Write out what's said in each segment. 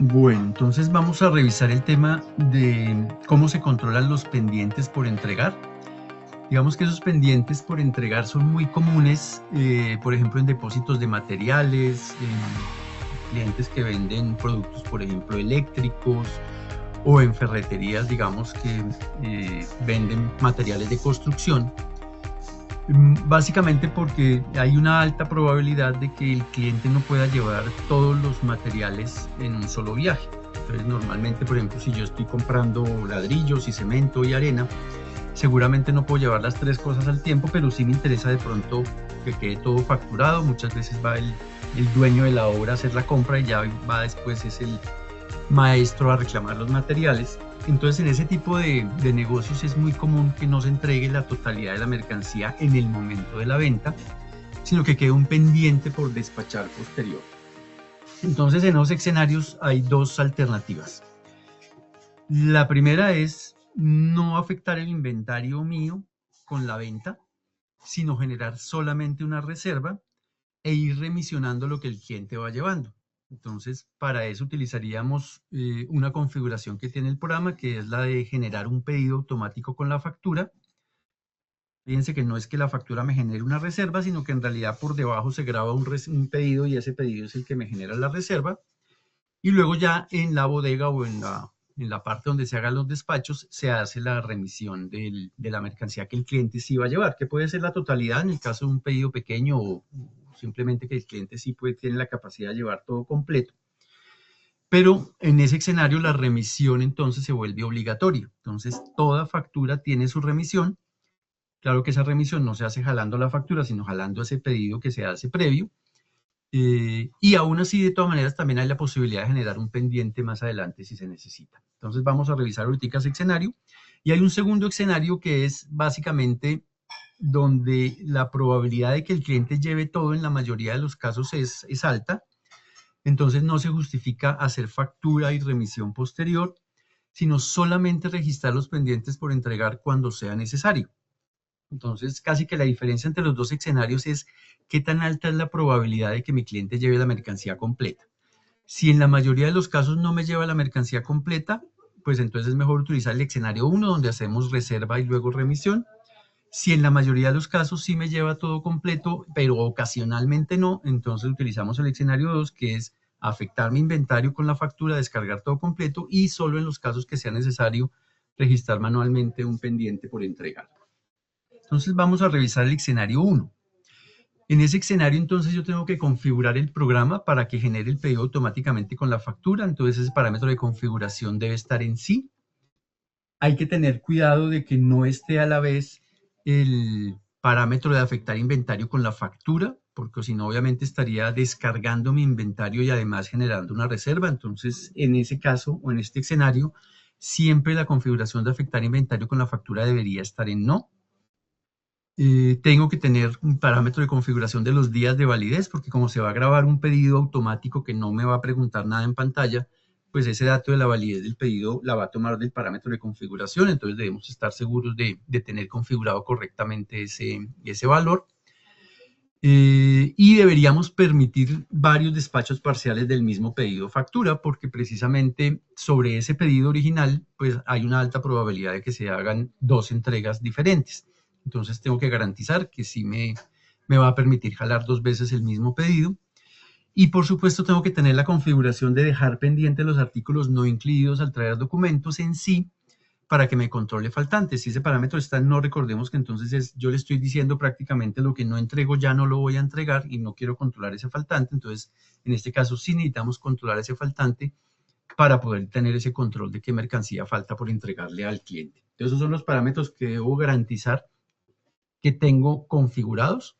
Bueno, entonces vamos a revisar el tema de cómo se controlan los pendientes por entregar. Digamos que esos pendientes por entregar son muy comunes, por ejemplo, en depósitos de materiales, en clientes que venden productos, por ejemplo, eléctricos, o en ferreterías, digamos, que venden materiales de construcción. Básicamente porque hay una alta probabilidad de que el cliente no pueda llevar todos los materiales en un solo viaje. Entonces, normalmente, por ejemplo, si yo estoy comprando ladrillos y cemento y arena, seguramente no puedo llevar las tres cosas al tiempo, pero sí me interesa de pronto que quede todo facturado. Muchas veces va el dueño de la obra a hacer la compra y ya va después es el maestro a reclamar los materiales. Entonces, en ese tipo de negocios es muy común que no se entregue la totalidad de la mercancía en el momento de la venta, sino que quede un pendiente por despachar posterior. Entonces, en los escenarios hay dos alternativas. La primera es no afectar el inventario mío con la venta, sino generar solamente una reserva e ir remisionando lo que el cliente va llevando. Entonces, para eso utilizaríamos una configuración que tiene el programa, que es la de generar un pedido automático con la factura. Fíjense que no es que la factura me genere una reserva, sino que en realidad por debajo se graba un pedido y ese pedido es el que me genera la reserva. Y luego ya en la bodega o en la parte donde se hagan los despachos se hace la remisión de la mercancía que el cliente sí va a llevar, que puede ser la totalidad en el caso de un pedido pequeño o simplemente que el cliente sí tiene la capacidad de llevar todo completo. Pero en ese escenario la remisión entonces se vuelve obligatoria. Entonces toda factura tiene su remisión. Claro que esa remisión no se hace jalando la factura, sino jalando ese pedido que se hace previo. Y aún así, de todas maneras, también hay la posibilidad de generar un pendiente más adelante si se necesita. Entonces vamos a revisar ahorita ese escenario. Y hay un segundo escenario que es básicamente donde la probabilidad de que el cliente lleve todo en la mayoría de los casos es alta. Entonces no se justifica hacer factura y remisión posterior, sino solamente registrar los pendientes por entregar cuando sea necesario. Entonces, casi que la diferencia entre los dos escenarios es qué tan alta es la probabilidad de que mi cliente lleve la mercancía completa. Si en la mayoría de los casos no me lleva la mercancía completa, pues entonces es mejor utilizar el escenario 1, donde hacemos reserva y luego remisión. Si en la mayoría de los casos sí me lleva todo completo, pero ocasionalmente no, entonces utilizamos el escenario 2, que es afectar mi inventario con la factura, descargar todo completo y solo en los casos que sea necesario registrar manualmente un pendiente por entregar. Entonces vamos a revisar el escenario 1. En ese escenario entonces yo tengo que configurar el programa para que genere el pedido automáticamente con la factura. Entonces ese parámetro de configuración debe estar en sí. Hay que tener cuidado de que no esté a la vez el parámetro de afectar inventario con la factura, porque si no obviamente estaría descargando mi inventario y además generando una reserva. Entonces en ese caso o en este escenario siempre la configuración de afectar inventario con la factura debería estar en no. Tengo que tener un parámetro de configuración de los días de validez, porque como se va a grabar un pedido automático que no me va a preguntar nada en pantalla, pues ese dato de la validez del pedido la va a tomar del parámetro de configuración, entonces debemos estar seguros de tener configurado correctamente ese valor. Y deberíamos permitir varios despachos parciales del mismo pedido factura, porque precisamente sobre ese pedido original, pues hay una alta probabilidad de que se hagan dos entregas diferentes. Entonces tengo que garantizar que sí me va a permitir jalar dos veces el mismo pedido. Y por supuesto tengo que tener la configuración de dejar pendientes los artículos no incluidos al traer documentos en sí, para que me controle faltantes. Si ese parámetro está en no, recordemos que entonces yo le estoy diciendo prácticamente lo que no entrego ya no lo voy a entregar y no quiero controlar ese faltante. Entonces, en este caso sí necesitamos controlar ese faltante para poder tener ese control de qué mercancía falta por entregarle al cliente. Entonces, esos son los parámetros que debo garantizar que tengo configurados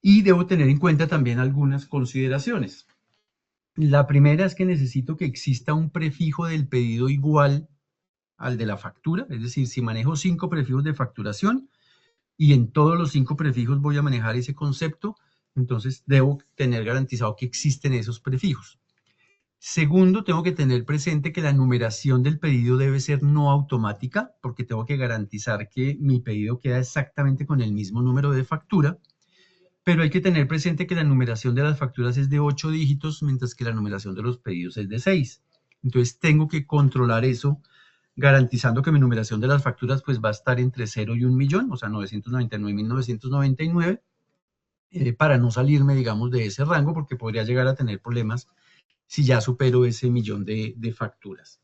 y debo tener en cuenta también algunas consideraciones. La primera es que necesito que exista un prefijo del pedido igual al de la factura, es decir, si manejo 5 prefijos de facturación y en todos los 5 prefijos voy a manejar ese concepto, entonces debo tener garantizado que existen esos prefijos. Segundo, tengo que tener presente que la numeración del pedido debe ser no automática, porque tengo que garantizar que mi pedido queda exactamente con el mismo número de factura. pero hay que tener presente que la numeración de las facturas es de 8 dígitos, mientras que la numeración de los pedidos es de 6. Entonces tengo que controlar eso, garantizando que mi numeración de las facturas pues va a estar entre 0 y 1 millón, o sea, 999.999, para no salirme, digamos, de ese rango, porque podría llegar a tener problemas si ya supero ese millón de facturas.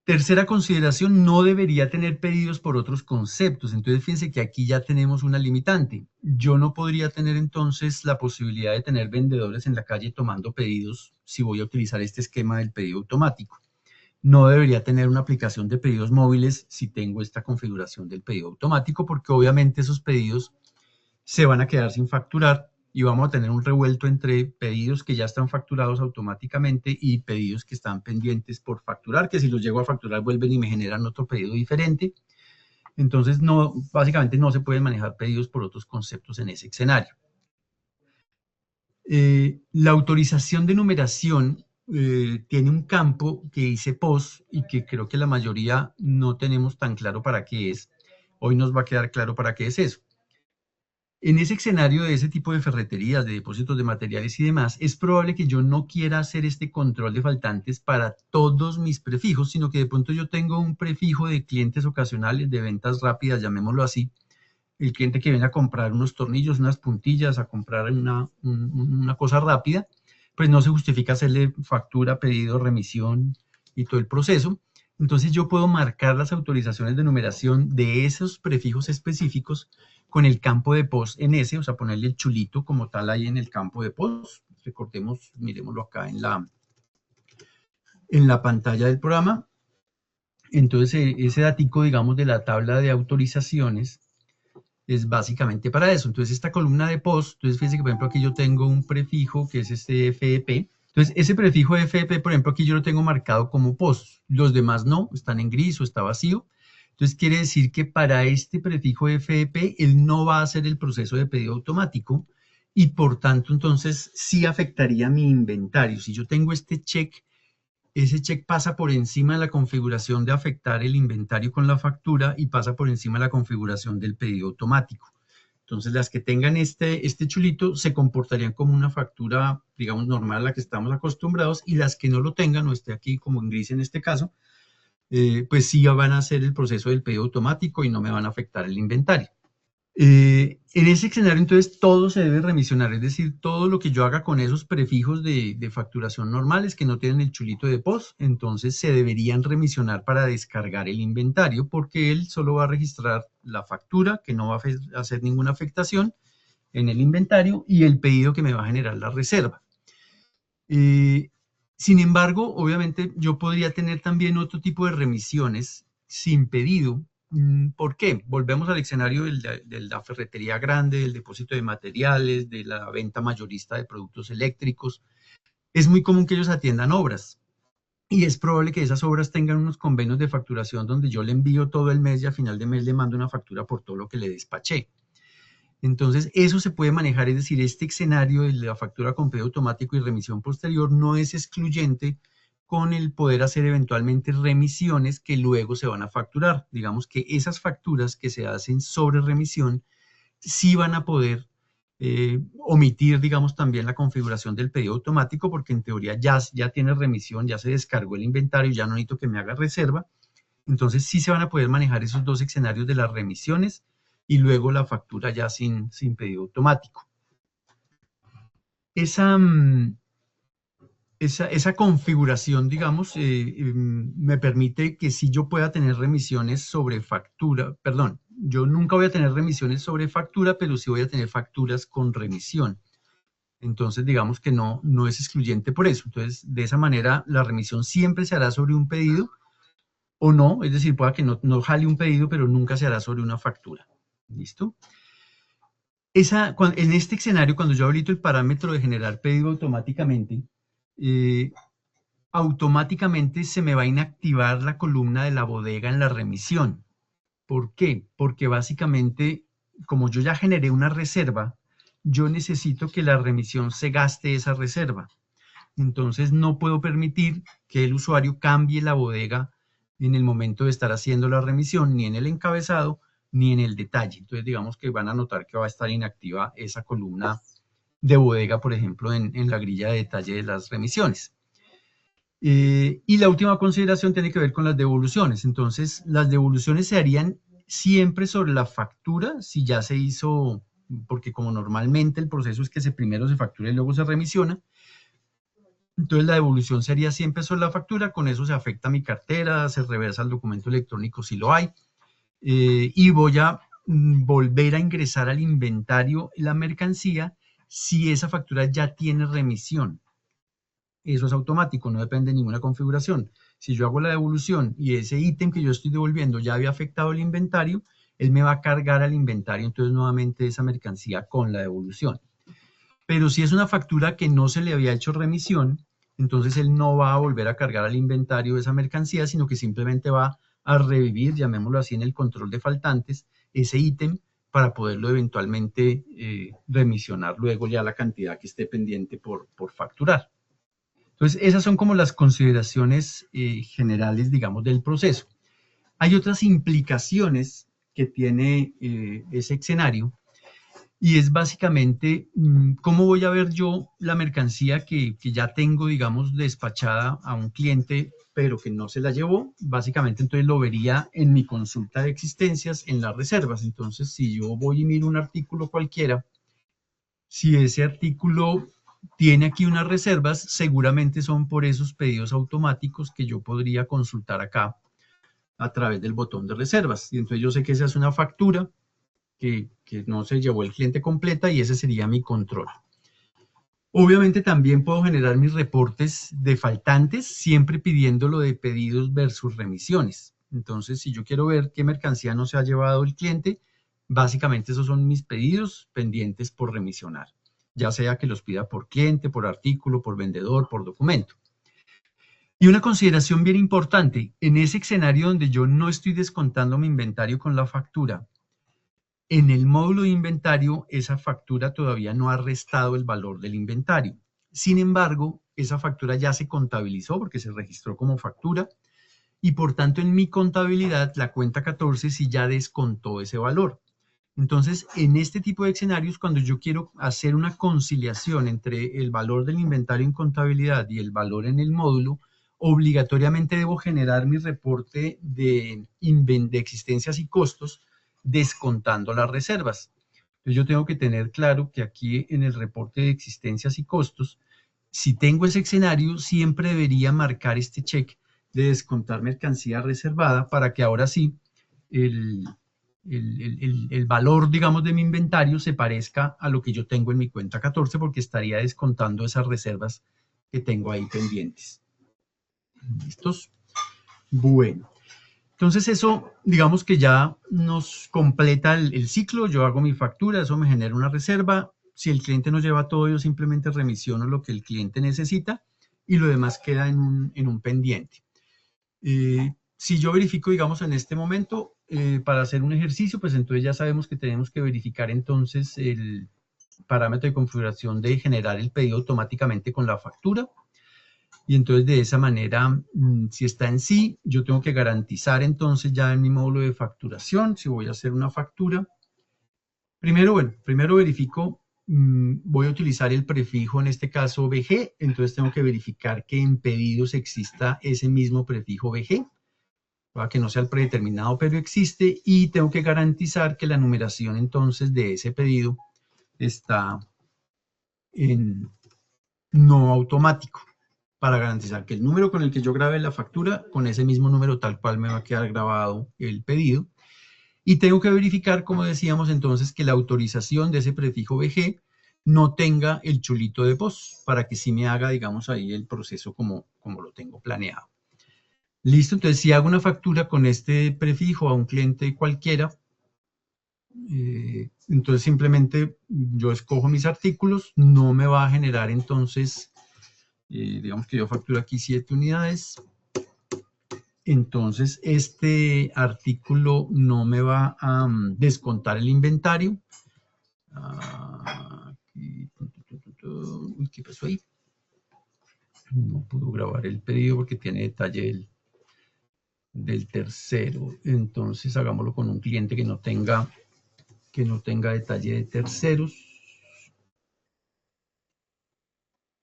Tercera consideración, no debería tener pedidos por otros conceptos. Entonces, fíjense que aquí ya tenemos una limitante. Yo no podría tener entonces la posibilidad de tener vendedores en la calle tomando pedidos si voy a utilizar este esquema del pedido automático. No debería tener una aplicación de pedidos móviles si tengo esta configuración del pedido automático, porque obviamente esos pedidos se van a quedar sin facturar y vamos a tener un revuelto entre pedidos que ya están facturados automáticamente y pedidos que están pendientes por facturar, que si los llego a facturar vuelven y me generan otro pedido diferente. Entonces, no, básicamente no se pueden manejar pedidos por otros conceptos en ese escenario. La autorización de numeración tiene un campo que dice POS y que creo que la mayoría no tenemos tan claro para qué es. Hoy nos va a quedar claro para qué es eso. En ese escenario de ese tipo de ferreterías, de depósitos de materiales y demás, es probable que yo no quiera hacer este control de faltantes para todos mis prefijos, sino que de pronto yo tengo un prefijo de clientes ocasionales, de ventas rápidas, llamémoslo así. El cliente que viene a comprar unos tornillos, unas puntillas, a comprar una cosa rápida, pues no se justifica hacerle factura, pedido, remisión y todo el proceso. Entonces yo puedo marcar las autorizaciones de numeración de esos prefijos específicos con el campo de POS en ese, o sea, ponerle el chulito como tal ahí en el campo de POS. Recordemos, miremoslo acá en la pantalla del programa. Entonces ese datico, digamos, de la tabla de autorizaciones es básicamente para eso. Entonces esta columna de POS, entonces fíjense que por ejemplo aquí yo tengo un prefijo que es este FEP. Entonces ese prefijo FEP, por ejemplo, aquí yo lo tengo marcado como POS. Los demás no, están en gris o está vacío. Entonces quiere decir que para este prefijo FEP, él no va a hacer el proceso de pedido automático y por tanto entonces sí afectaría mi inventario. Si yo tengo este check, ese check pasa por encima de la configuración de afectar el inventario con la factura y pasa por encima de la configuración del pedido automático. Entonces las que tengan este chulito se comportarían como una factura, digamos, normal a la que estamos acostumbrados, y las que no lo tengan o esté aquí como en gris en este caso, pues sí van a hacer el proceso del pedido automático y no me van a afectar el inventario. En ese escenario, entonces, todo se debe remisionar, es decir, todo lo que yo haga con esos prefijos de facturación normales que no tienen el chulito de POS, entonces se deberían remisionar para descargar el inventario, porque él solo va a registrar la factura, que no va a hacer ninguna afectación en el inventario, y el pedido que me va a generar la reserva. Sin embargo, obviamente, yo podría tener también otro tipo de remisiones sin pedido. ¿Por qué? Volvemos al escenario de la ferretería grande, del depósito de materiales, de la venta mayorista de productos eléctricos. Es muy común que ellos atiendan obras y es probable que esas obras tengan unos convenios de facturación donde yo le envío todo el mes y a final de mes le mando una factura por todo lo que le despaché. Entonces, eso se puede manejar, es decir, este escenario de la factura con pedido automático y remisión posterior no es excluyente con el poder hacer eventualmente remisiones que luego se van a facturar. Digamos que esas facturas que se hacen sobre remisión sí van a poder omitir, digamos, también la configuración del pedido automático, porque en teoría ya tiene remisión, ya se descargó el inventario, ya no necesito que me haga reserva. Entonces sí se van a poder manejar esos dos escenarios de las remisiones y luego la factura ya sin pedido automático. Esa configuración, digamos, me permite que si yo pueda tener remisiones sobre factura, perdón, yo nunca voy a tener remisiones sobre factura, pero sí voy a tener facturas con remisión. Entonces, digamos que no es excluyente por eso. Entonces, de esa manera, la remisión siempre se hará sobre un pedido o no, es decir, pueda que no jale un pedido, pero nunca se hará sobre una factura. ¿Listo? En este escenario, cuando yo habilito el parámetro de generar pedido automáticamente, automáticamente se me va a inactivar la columna de la bodega en la remisión. ¿Por qué? Porque básicamente, como yo ya generé una reserva, yo necesito que la remisión se gaste esa reserva. Entonces no puedo permitir que el usuario cambie la bodega en el momento de estar haciendo la remisión, ni en el encabezado, ni en el detalle. Entonces, digamos que van a notar que va a estar inactiva esa columna de bodega, por ejemplo, en la grilla de detalle de las remisiones. Y la última consideración tiene que ver con las devoluciones. Entonces, las devoluciones se harían siempre sobre la factura, si ya se hizo, porque como normalmente el proceso es que primero se factura y luego se remisiona. Entonces, la devolución sería siempre sobre la factura, con eso se afecta mi cartera, se reversa el documento electrónico si lo hay, y voy a volver a ingresar al inventario la mercancía si esa factura ya tiene remisión. Eso es automático, no depende de ninguna configuración. Si yo hago la devolución y ese ítem que yo estoy devolviendo ya había afectado el inventario, él me va a cargar al inventario, entonces nuevamente esa mercancía con la devolución. Pero si es una factura que no se le había hecho remisión, entonces él no va a volver a cargar al inventario esa mercancía, sino que simplemente va a revivir, llamémoslo así, en el control de faltantes, ese ítem para poderlo eventualmente remisionar luego ya la cantidad que esté pendiente por facturar. Entonces, esas son como las consideraciones generales, digamos, del proceso. Hay otras implicaciones que tiene ese escenario y es básicamente cómo voy a ver yo la mercancía que ya tengo, digamos, despachada a un cliente, pero que no se la llevó. Básicamente, entonces lo vería en mi consulta de existencias en las reservas. Entonces, si yo voy y miro un artículo cualquiera, si ese artículo tiene aquí unas reservas, seguramente son por esos pedidos automáticos que yo podría consultar acá a través del botón de reservas. Y entonces yo sé que esa es una factura que no se llevó el cliente completa y ese sería mi control. Obviamente también puedo generar mis reportes de faltantes, siempre pidiendo lo de pedidos versus remisiones. Entonces, si yo quiero ver qué mercancía no se ha llevado el cliente, básicamente esos son mis pedidos pendientes por remisionar, ya sea que los pida por cliente, por artículo, por vendedor, por documento. Y una consideración bien importante, en ese escenario donde yo no estoy descontando mi inventario con la factura, en el módulo de inventario, esa factura todavía no ha restado el valor del inventario. Sin embargo, esa factura ya se contabilizó porque se registró como factura y por tanto en mi contabilidad la cuenta 14 sí ya descontó ese valor. Entonces, en este tipo de escenarios, cuando yo quiero hacer una conciliación entre el valor del inventario en contabilidad y el valor en el módulo, obligatoriamente debo generar mi reporte de existencias y costos descontando las reservas. Entonces yo tengo que tener claro que aquí en el reporte de existencias y costos, si tengo ese escenario, siempre debería marcar este check de descontar mercancía reservada para que ahora sí el valor, digamos, de mi inventario se parezca a lo que yo tengo en mi cuenta 14 porque estaría descontando esas reservas que tengo ahí pendientes. ¿Listos? Bueno. Entonces eso, digamos que ya nos completa el ciclo, yo hago mi factura, eso me genera una reserva, si el cliente no lleva todo, yo simplemente remisiono lo que el cliente necesita y lo demás queda en un pendiente. Si yo verifico, digamos, en este momento, para hacer un ejercicio, pues entonces ya sabemos que tenemos que verificar entonces el parámetro de configuración de generar el pedido automáticamente con la factura. Y entonces de esa manera, si está en sí, yo tengo que garantizar entonces ya en mi módulo de facturación, si voy a hacer una factura. Primero verifico, voy a utilizar el prefijo, en este caso BG, entonces tengo que verificar que en pedidos exista ese mismo prefijo BG, para que no sea el predeterminado, pero existe, y tengo que garantizar que la numeración entonces de ese pedido está en no automático, para garantizar que el número con el que yo grabé la factura, con ese mismo número tal cual me va a quedar grabado el pedido. Y tengo que verificar, como decíamos entonces, que la autorización de ese prefijo BG no tenga el chulito de POS, para que sí me haga, digamos, ahí el proceso como lo tengo planeado. Listo, entonces si hago una factura con este prefijo a un cliente cualquiera, entonces simplemente yo escojo mis artículos, no me va a generar entonces, digamos que yo facturo aquí 7 unidades, entonces este artículo no me va a descontar el inventario. Uy, ¿qué pasó ahí? No pudo grabar el pedido porque tiene detalle del tercero. Entonces hagámoslo con un cliente que no tenga detalle de terceros.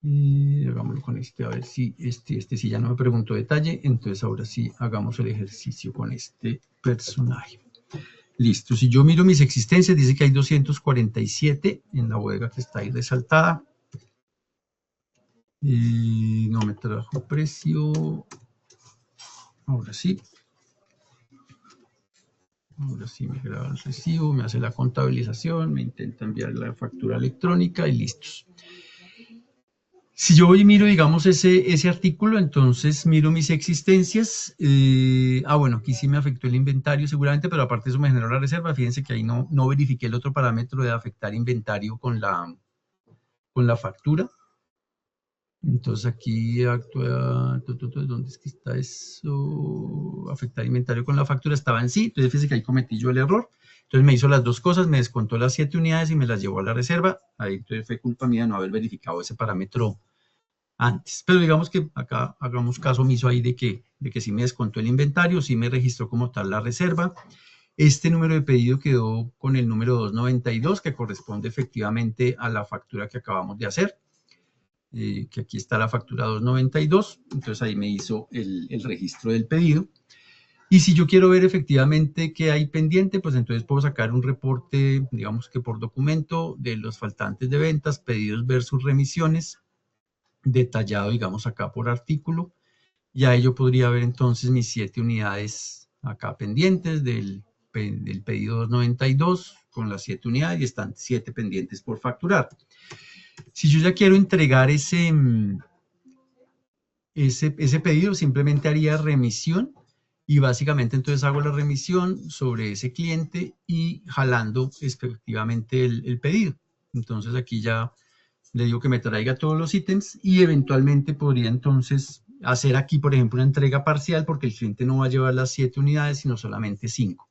Y hagámoslo con este, a ver si este sí ya no me preguntó detalle. Entonces ahora sí hagamos el ejercicio con este personaje. Listo, si yo miro mis existencias, dice que hay 247 en la bodega que está ahí resaltada. Y no me trajo precio. Ahora sí. Ahora sí me graba el recibo, me hace la contabilización, me intenta enviar la factura electrónica y listos. Si yo voy y miro, digamos, ese artículo, entonces miro mis existencias. Bueno, aquí sí me afectó el inventario seguramente, pero aparte de eso me generó la reserva. Fíjense que ahí no verifiqué el otro parámetro de afectar inventario con la factura. Entonces aquí actúa, ¿dónde es que está eso? Afectar inventario con la factura, estaba en sí, entonces fíjense que ahí cometí yo el error. Entonces me hizo las dos cosas, me descontó las 7 unidades y me las llevó a la reserva. Ahí entonces fue culpa mía no haber verificado ese parámetro antes. Pero digamos que acá hagamos caso omiso ahí de que sí me descontó el inventario, sí me registró como tal la reserva. Este número de pedido quedó con el número 292, que corresponde efectivamente a la factura que acabamos de hacer. Que aquí está la factura 292, entonces ahí me hizo el registro del pedido. Y si yo quiero ver efectivamente qué hay pendiente, pues entonces puedo sacar un reporte, digamos que por documento, de los faltantes de ventas, pedidos versus remisiones, detallado, digamos, acá por artículo. Y ahí yo podría ver entonces mis 7 unidades acá pendientes del pedido 292 con las 7 unidades y están 7 pendientes por facturar. Si yo ya quiero entregar ese pedido, simplemente haría remisión y básicamente entonces hago la remisión sobre ese cliente y jalando efectivamente el pedido. Entonces aquí ya le digo que me traiga todos los ítems y eventualmente podría entonces hacer aquí, por ejemplo, una entrega parcial porque el cliente no va a llevar las 7 unidades, sino solamente 5.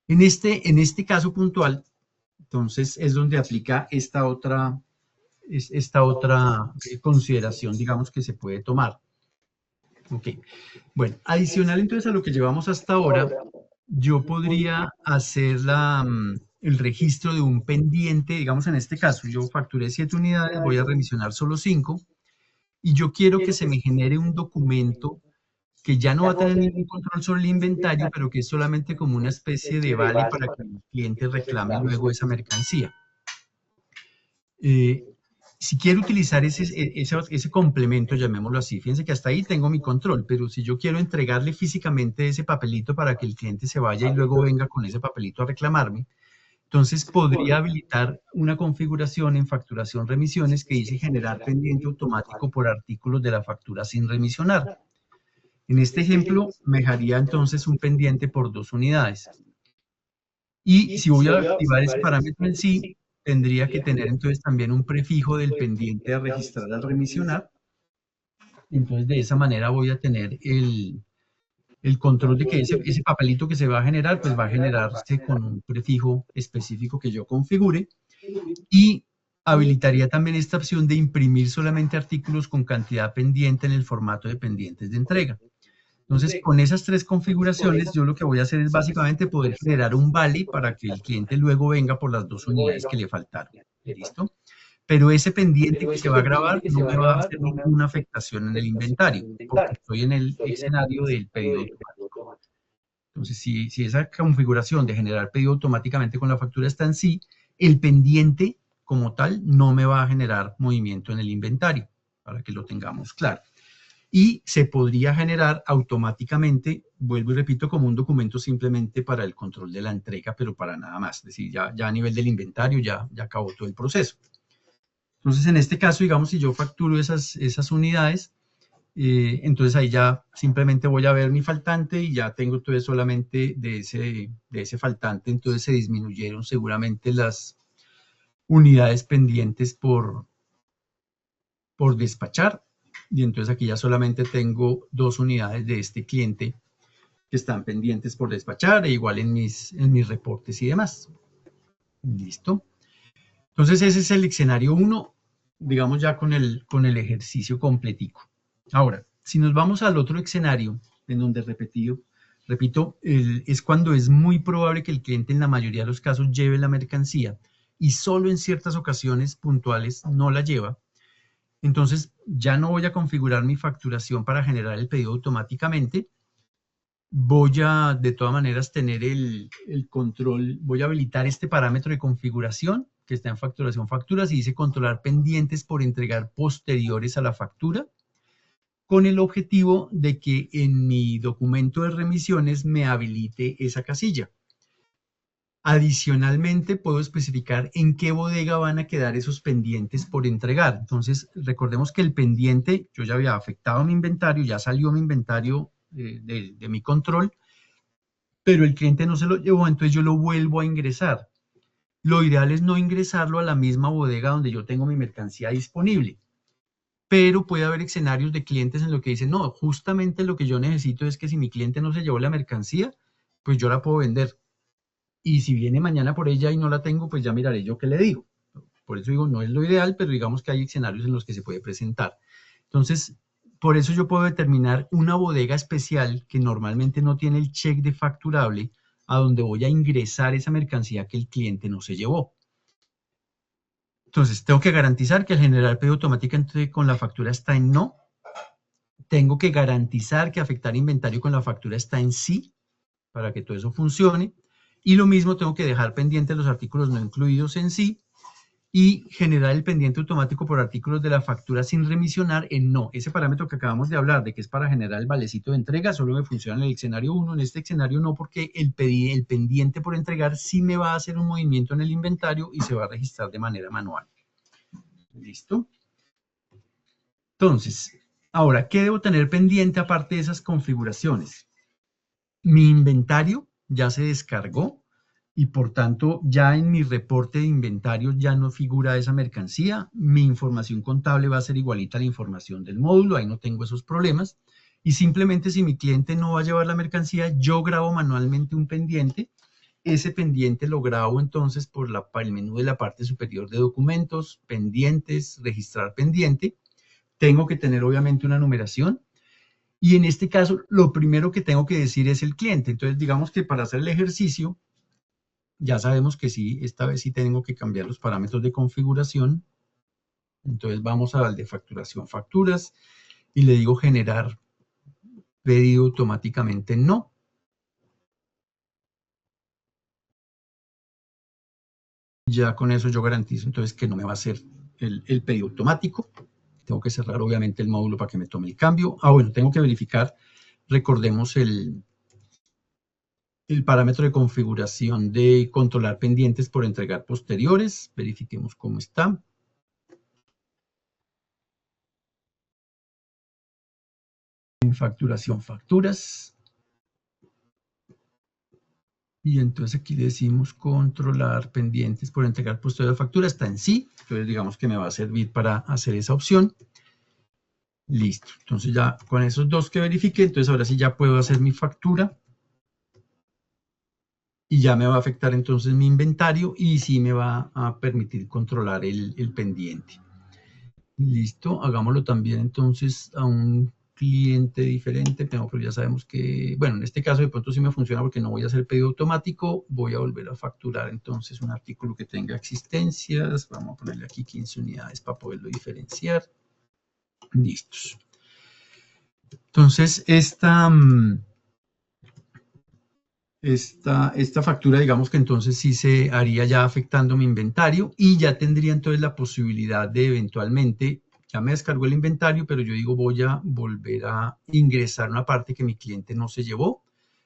En este caso puntual, entonces es donde aplica esta otra consideración, digamos, que se puede tomar. Ok, bueno, adicional entonces a lo que llevamos hasta ahora, yo podría hacer el registro de un pendiente, digamos en este caso, yo facturé 7 unidades, voy a remisionar solo 5, y yo quiero que se me genere un documento que ya no va a tener ningún control sobre el inventario, pero que es solamente como una especie de vale para que el cliente reclame luego esa mercancía. Si quiero utilizar ese complemento, llamémoslo así, fíjense que hasta ahí tengo mi control, pero si yo quiero entregarle físicamente ese papelito para que el cliente se vaya y luego venga con ese papelito a reclamarme, entonces podría habilitar una configuración en facturación remisiones que dice generar pendiente automático por artículos de la factura sin remisionar. En este ejemplo, me dejaría entonces un pendiente por 2 unidades. Y si voy a activar ese parámetro en sí, tendría que tener entonces también un prefijo del pendiente a registrar al remisionar. Entonces de esa manera voy a tener el control de que ese papelito que se va a generar, pues va a generarse con un prefijo específico que yo configure. Y habilitaría también esta opción de imprimir solamente artículos con cantidad pendiente en el formato de pendientes de entrega. Entonces, con esas 3 configuraciones, yo lo que voy a hacer es básicamente poder generar un vale para que el cliente luego venga por las 2 unidades que le faltaron. ¿Listo? Pero ese pendiente que se va a grabar no me va a hacer ninguna afectación en el inventario, porque estoy en el escenario del pedido automático. Entonces, si esa configuración de generar pedido automáticamente con la factura está en sí, el pendiente como tal no me va a generar movimiento en el inventario, para que lo tengamos claro. Y se podría generar automáticamente, vuelvo y repito, como un documento simplemente para el control de la entrega, pero para nada más. Es decir, ya a nivel del inventario ya acabó todo el proceso. Entonces, en este caso, digamos, si yo facturo esas unidades, entonces ahí ya simplemente voy a ver mi faltante y ya tengo entonces solamente de ese faltante, entonces se disminuyeron seguramente las unidades pendientes por despachar. Y entonces aquí ya solamente tengo 2 unidades de este cliente que están pendientes por despachar, e igual en mis reportes y demás. Listo. Entonces ese es el escenario 1, digamos ya con el ejercicio completico. Ahora, si nos vamos al otro escenario, en donde repito, es cuando es muy probable que el cliente en la mayoría de los casos lleve la mercancía y solo en ciertas ocasiones puntuales no la lleva. Entonces ya no voy a configurar mi facturación para generar el pedido automáticamente. Voy a de todas maneras tener el control, voy a habilitar este parámetro de configuración que está en facturación facturas y dice controlar pendientes por entregar posteriores a la factura, con el objetivo de que en mi documento de remisiones me habilite esa casilla. Adicionalmente, puedo especificar en qué bodega van a quedar esos pendientes por entregar. Entonces, recordemos que el pendiente, yo ya había afectado mi inventario, ya salió mi inventario de mi control, pero el cliente no se lo llevó, entonces yo lo vuelvo a ingresar. Lo ideal es no ingresarlo a la misma bodega donde yo tengo mi mercancía disponible, pero puede haber escenarios de clientes en los que dicen, no, justamente lo que yo necesito es que si mi cliente no se llevó la mercancía, pues yo la puedo vender. Y si viene mañana por ella y no la tengo, pues ya miraré yo qué le digo. Por eso digo, no es lo ideal, pero digamos que hay escenarios en los que se puede presentar. Entonces, por eso yo puedo determinar una bodega especial que normalmente no tiene el check de facturable, a donde voy a ingresar esa mercancía que el cliente no se llevó. Entonces, tengo que garantizar que al generar pedido automáticamente con la factura está en no. Tengo que garantizar que afectar inventario con la factura está en sí, para que todo eso funcione. Y lo mismo tengo que dejar pendientes los artículos no incluidos en sí y generar el pendiente automático por artículos de la factura sin remisionar en no. Ese parámetro que acabamos de hablar, de que es para generar el valecito de entrega, solo me funciona en el escenario 1. En este escenario no, porque el pendiente por entregar sí me va a hacer un movimiento en el inventario y se va a registrar de manera manual. ¿Listo? Entonces, ahora, ¿qué debo tener pendiente aparte de esas configuraciones? Mi inventario ya se descargó y por tanto ya en mi reporte de inventario ya no figura esa mercancía. Mi información contable va a ser igualita a la información del módulo, ahí no tengo esos problemas. Y simplemente si mi cliente no va a llevar la mercancía, yo grabo manualmente un pendiente. Ese pendiente lo grabo entonces por el menú de la parte superior de documentos, pendientes, registrar pendiente. Tengo que tener obviamente una numeración. Y en este caso, lo primero que tengo que decir es el cliente. Entonces, digamos que para hacer el ejercicio, ya sabemos que sí, esta vez sí tengo que cambiar los parámetros de configuración. Entonces, vamos al de facturación, facturas, y le digo generar pedido automáticamente no. Ya con eso yo garantizo entonces que no me va a hacer el pedido automático. Tengo que cerrar obviamente el módulo para que me tome el cambio. Bueno, tengo que verificar, recordemos el parámetro de configuración de controlar pendientes por entregar posteriores. Verifiquemos cómo está. En facturación, facturas. Y entonces aquí decimos controlar pendientes por entregar posterior de factura. Está en sí. Entonces digamos que me va a servir para hacer esa opción. Listo. Entonces ya con esos dos que verifique, entonces ahora sí ya puedo hacer mi factura. Y ya me va a afectar entonces mi inventario y sí me va a permitir controlar el pendiente. Listo, hagámoslo también entonces a un cliente diferente, pero ya sabemos que, bueno, en este caso de pronto sí me funciona porque no voy a hacer pedido automático, voy a volver a facturar entonces un artículo que tenga existencias, vamos a ponerle aquí 15 unidades para poderlo diferenciar. Listos. Entonces, esta factura, digamos que entonces sí se haría ya afectando mi inventario y ya tendría entonces la posibilidad de eventualmente, ya me descargó el inventario, pero yo digo voy a volver a ingresar una parte que mi cliente no se llevó.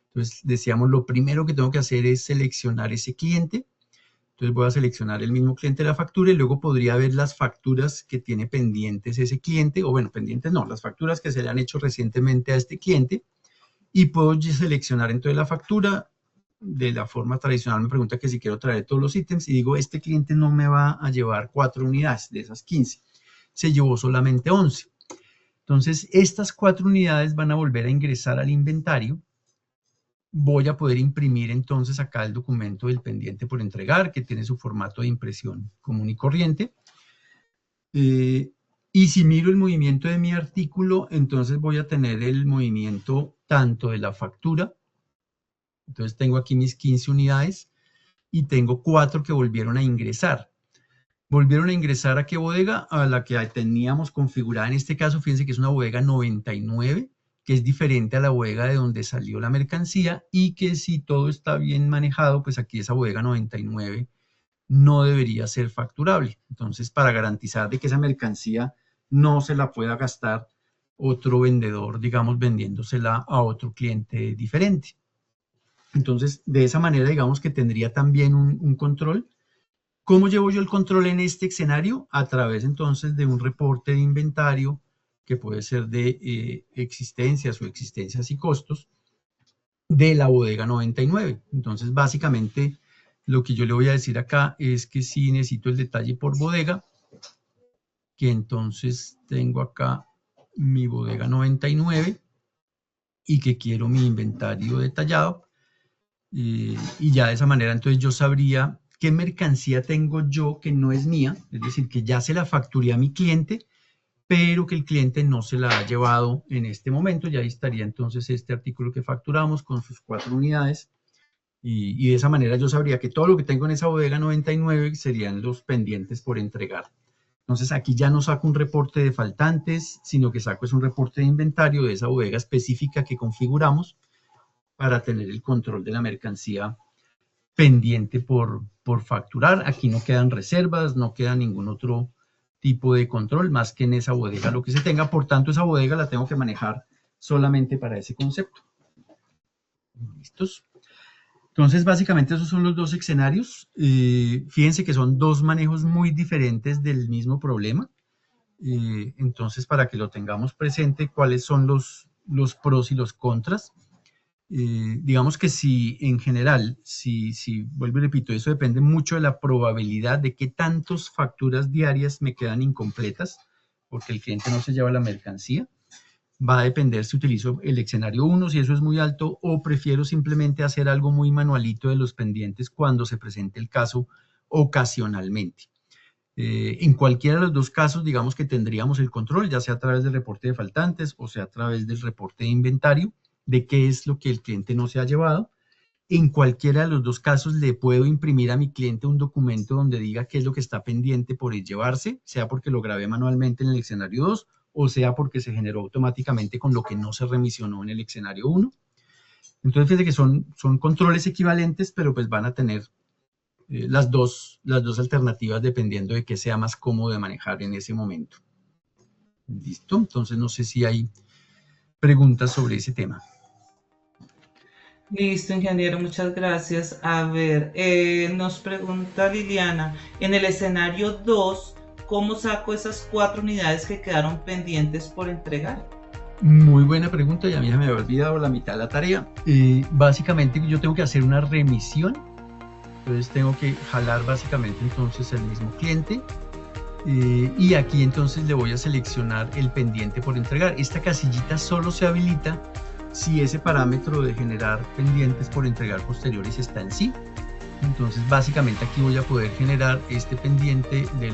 Entonces decíamos, lo primero que tengo que hacer es seleccionar ese cliente. Entonces voy a seleccionar el mismo cliente de la factura y luego podría ver las facturas que tiene pendientes ese cliente, o bueno, pendientes no, las facturas que se le han hecho recientemente a este cliente. Y puedo seleccionar entonces la factura. De la forma tradicional me pregunta que si quiero traer todos los ítems y digo, este cliente no me va a llevar 4 unidades de esas 15, se llevó solamente 11. Entonces, estas 4 unidades van a volver a ingresar al inventario. Voy a poder imprimir entonces acá el documento del pendiente por entregar, que tiene su formato de impresión común y corriente. Y si miro el movimiento de mi artículo, entonces voy a tener el movimiento tanto de la factura. Entonces tengo aquí mis 15 unidades y tengo 4 que volvieron a ingresar. ¿Volvieron a ingresar a qué bodega? A la que teníamos configurada en este caso. Fíjense que es una bodega 99, que es diferente a la bodega de donde salió la mercancía, y que si todo está bien manejado, pues aquí esa bodega 99 no debería ser facturable. Entonces, para garantizar de que esa mercancía no se la pueda gastar otro vendedor, digamos, vendiéndosela a otro cliente diferente. Entonces, de esa manera, digamos que tendría también un control. ¿Cómo llevo yo el control en este escenario? A través entonces de un reporte de inventario que puede ser de existencias y costos de la bodega 99. Entonces, básicamente, lo que yo le voy a decir acá es que si necesito el detalle por bodega, que entonces tengo acá mi bodega 99 y que quiero mi inventario detallado. Y ya de esa manera entonces yo sabría qué mercancía tengo yo que no es mía, es decir, que ya se la facturé a mi cliente, pero que el cliente no se la ha llevado en este momento. Ya ahí estaría entonces este artículo que facturamos con sus 4 unidades, y de esa manera yo sabría que todo lo que tengo en esa bodega 99 serían los pendientes por entregar. Entonces aquí ya no saco un reporte de faltantes, sino que saco es un reporte de inventario de esa bodega específica que configuramos para tener el control de la mercancía pendiente por facturar. Aquí no quedan reservas, no queda ningún otro tipo de control más que en esa bodega lo que se tenga. Por tanto, esa bodega la tengo que manejar solamente para ese concepto. ¿Listos? Entonces, básicamente esos son los dos escenarios. Fíjense que son dos manejos muy diferentes del mismo problema. Entonces, para que lo tengamos presente, cuáles son los pros y los contras. Digamos que si en general, si vuelvo y repito, eso depende mucho de la probabilidad de qué tantas facturas diarias me quedan incompletas, porque el cliente no se lleva la mercancía. Va a depender si utilizo el escenario 1, si eso es muy alto, o prefiero simplemente hacer algo muy manualito de los pendientes cuando se presente el caso ocasionalmente. En cualquiera de los dos casos, digamos que tendríamos el control, ya sea a través del reporte de faltantes o sea a través del reporte de inventario, de qué es lo que el cliente no se ha llevado. En cualquiera de los dos casos le puedo imprimir a mi cliente un documento donde diga qué es lo que está pendiente por llevarse, sea porque lo grabé manualmente en el escenario 2 o sea porque se generó automáticamente con lo que no se remisionó en el escenario 1. Entonces, fíjense que son controles equivalentes, pero pues van a tener las dos alternativas dependiendo de qué sea más cómodo de manejar en ese momento. ¿Listo? Entonces, no sé si hay preguntas sobre ese tema. Listo, ingeniero, muchas gracias. A ver, nos pregunta Liliana, en el escenario 2, ¿cómo saco esas 4 unidades que quedaron pendientes por entregar? Muy buena pregunta, ya a mí me había olvidado la mitad de la tarea. Básicamente yo tengo que hacer una remisión, entonces tengo que jalar básicamente entonces el mismo cliente, y aquí entonces le voy a seleccionar el pendiente por entregar. Esta casillita solo se habilita si ese parámetro de generar pendientes por entregar posteriores está en sí. Entonces básicamente aquí voy a poder generar este pendiente de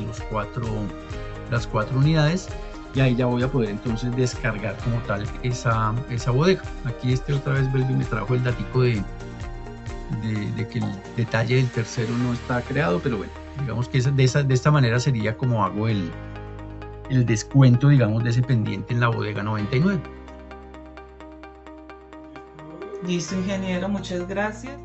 las 4 unidades, y ahí ya voy a poder entonces descargar como tal esa bodega. Aquí otra vez vuelve y me trajo el datico de que el detalle del tercero no está creado, pero bueno, digamos que de esta manera sería como hago el descuento, digamos, de ese pendiente en la bodega 99. Listo, ingeniero, muchas gracias.